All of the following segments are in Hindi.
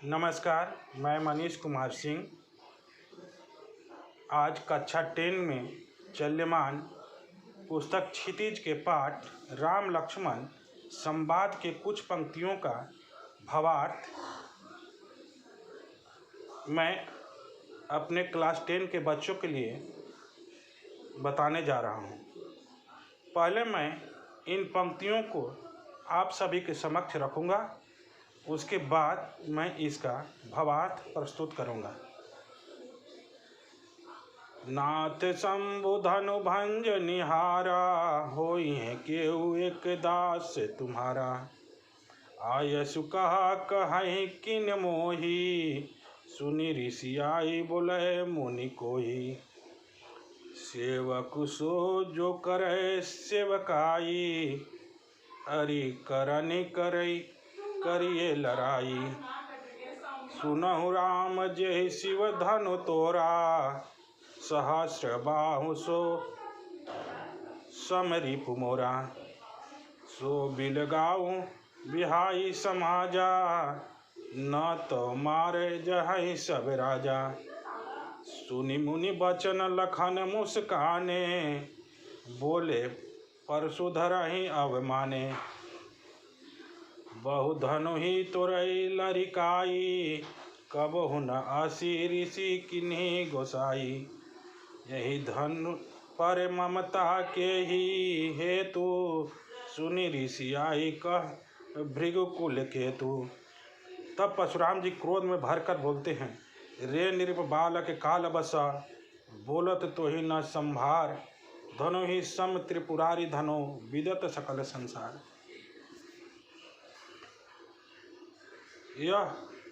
नमस्कार, मैं मनीष कुमार सिंह। आज कक्षा 10 में चल्यमान पुस्तक क्षितिज के पाठ राम लक्ष्मण संवाद के कुछ पंक्तियों का भावार्थ मैं अपने क्लास 10 के बच्चों के लिए बताने जा रहा हूँ। पहले मैं इन पंक्तियों को आप सभी के समक्ष रखूँगा, उसके बाद मैं इसका भावार्थ प्रस्तुत करूँगा। नाथ शंभु धनु भंज निहारा, होई है केहू एक दास तुम्हारा। आयसु कहा कहीं किन मोही, सुनि ऋषि आई बोले मुनि कोई। सेवक सो जो करे सेवकाई, अरि करनि करई करिए लड़ाई। सुनहु राम जय शिव धनु तोरा, सहस्र बाहु सो समरिपु मोरा। सो बिलगाऊं बिहाई समाजा, न तो मारे जहई सब राजा। सुनि मुनि बचन लखन मुस्काने, बोले परशुधरहि अवमाने। बहु धनु ही तोरई लरिकाई, कबहु न आसी ऋषि किन्हीं गोसाई। यही धनु पर ममता के ही हेतु, सुनि ऋषि आई कह भृगुकुल केतु। तब परशुराम जी क्रोध में भरकर बोलते हैं, रे नृप बालक काल बसा, बोलत तो ही न संभार। धनु ही सम त्रिपुरारी धनो, विदत सकल संसार। यह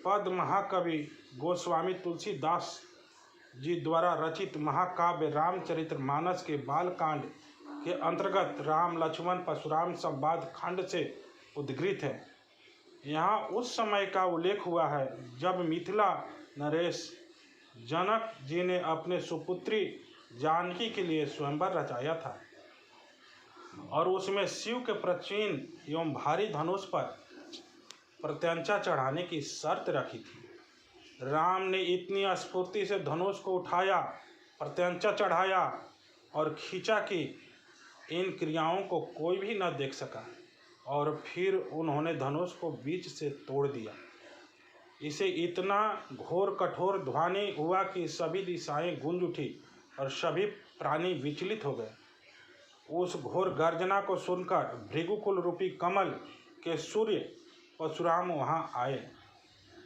पद महाकवि गोस्वामी तुलसीदास जी द्वारा रचित महाकाव्य रामचरितमानस के बालकांड के अंतर्गत राम लक्ष्मण परशुराम संवाद खंड से उद्गृत है। यहाँ उस समय का उल्लेख हुआ है जब मिथिला नरेश जनक जी ने अपने सुपुत्री जानकी के लिए स्वयंवर रचाया था और उसमें शिव के प्राचीन एवं भारी धनुष पर प्रत्यंचा चढ़ाने की शर्त रखी थी। राम ने इतनी स्फूर्ति से धनुष को उठाया, प्रत्यंचा चढ़ाया और खींचा कि इन क्रियाओं को कोई भी न देख सका और फिर उन्होंने धनुष को बीच से तोड़ दिया। इसे इतना घोर कठोर ध्वनि हुआ कि सभी दिशाएं गूंज उठी और सभी प्राणी विचलित हो गए। उस घोर गर्जना को सुनकर भृगुकुल रूपी कमल के सूर्य परशुराम वहाँ आए।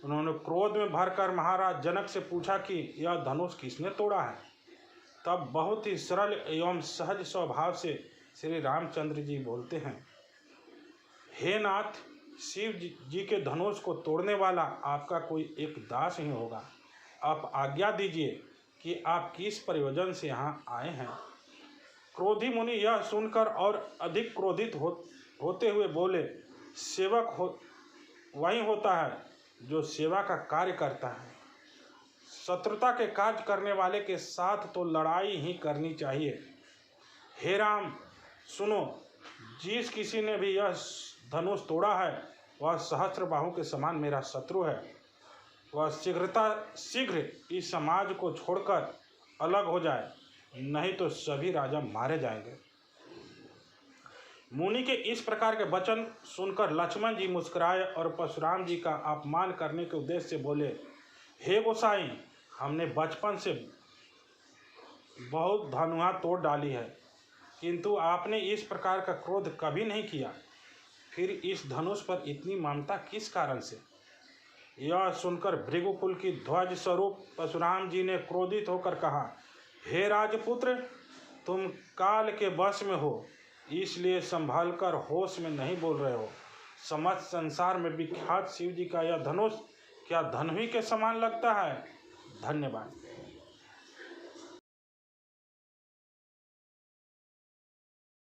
उन्होंने क्रोध में भरकर महाराज जनक से पूछा कि यह धनुष किसने तोड़ा है। तब बहुत ही सरल एवं सहज स्वभाव से श्री रामचंद्र जी बोलते हैं, हे नाथ, शिव जी के धनुष को तोड़ने वाला आपका कोई एक दास ही होगा। आप आज्ञा दीजिए कि आप किस प्रयोजन से यहाँ आए हैं। क्रोधी मुनि यह सुनकर और अधिक क्रोधित होते हुए बोले, सेवक वही होता है जो सेवा का कार्य करता है। शत्रुता के कार्य करने वाले के साथ तो लड़ाई ही करनी चाहिए। हे राम, सुनो, जिस किसी ने भी यह धनुष तोड़ा है वह सहस्र बाहु के समान मेरा शत्रु है। वह शीघ्र इस समाज को छोड़कर अलग हो जाए, नहीं तो सभी राजा मारे जाएंगे। मुनि के इस प्रकार के वचन सुनकर लक्ष्मण जी मुस्कुराए और परशुराम जी का अपमान करने के उद्देश्य से बोले, हे गोसाई, हमने बचपन से बहुत धनुआ तोड़ डाली है, किंतु आपने इस प्रकार का क्रोध कभी नहीं किया। फिर इस धनुष पर इतनी ममता किस कारण से? यह सुनकर भृगुकुल की ध्वज स्वरूप परशुराम जी ने क्रोधित होकर कहा, हे राजपुत्र, तुम काल के वश में हो, इसलिए संभाल कर होश में नहीं बोल रहे हो। समस्त संसार में विख्यात शिव जी का यह धनुष क्या धनु ही के समान लगता है? धन्यवाद।